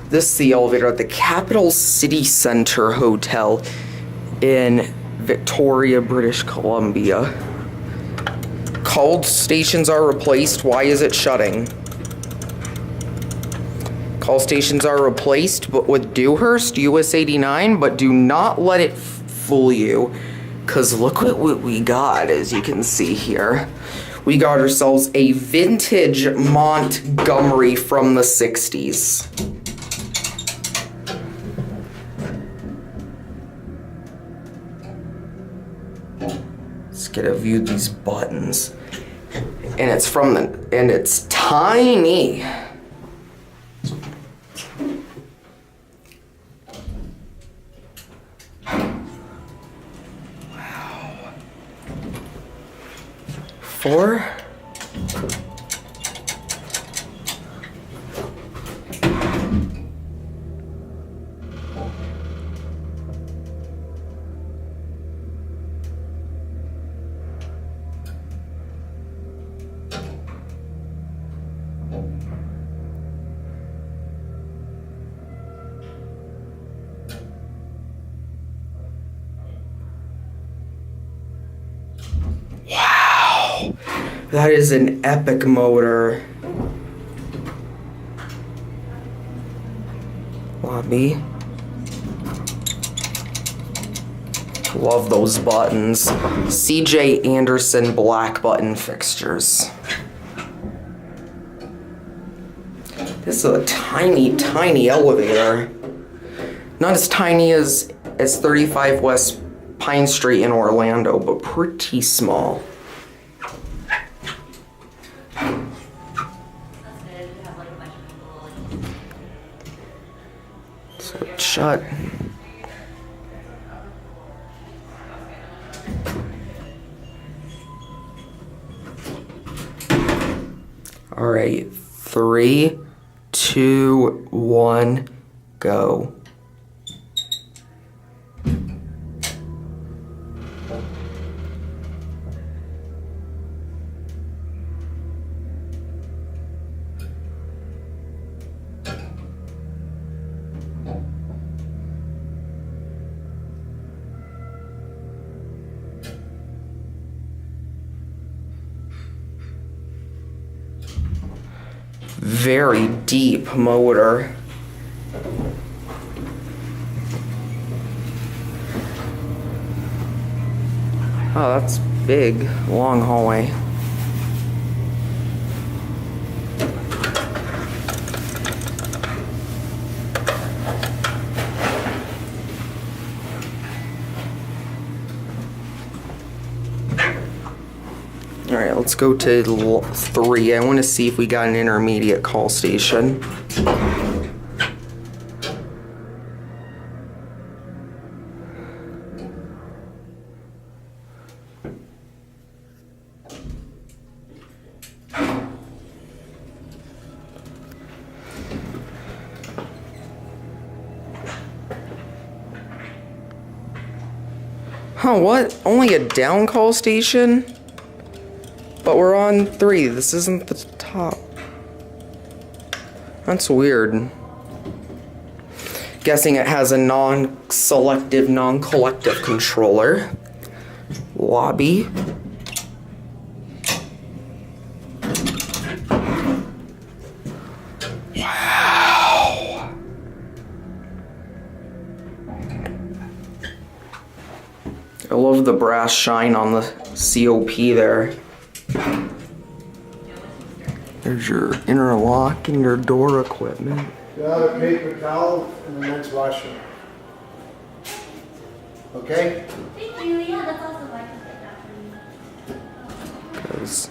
This is the elevator at the Capital CityCenter Hotel in Victoria, British Columbia. Called stations are replaced. Why is it shutting? Call stations are replaced, but with Dewhurst US89, but do not let it fool you, because look at what we got, as you can see here. We got ourselves a vintage Montgomery from the 60s. Let's get a view of these buttons. And it's and it's tiny. Wow. 4. Wow, that is an epic motor. Lobby. Love those buttons. CJ Anderson black button fixtures. This is a tiny, tiny elevator. Not as tiny as 35 West Pine Street in Orlando, but pretty small. So it's shut. All right, 3, 2, 1, go. Very deep motor. Oh, that's big, long hallway. Alright, let's go to 3. I want to see if we got an intermediate call station. Huh, what? Only a down call station? But we're on 3. This isn't the top. That's weird. Guessing it has a non-selective, non-collective controller. Lobby. Wow. I love the brass shine on the COP there. There's your interlock and your door equipment. Got a paper towel and the men's washroom. Okay? Thank you. Yeah, that's awesome. I can get that for you. 'Cause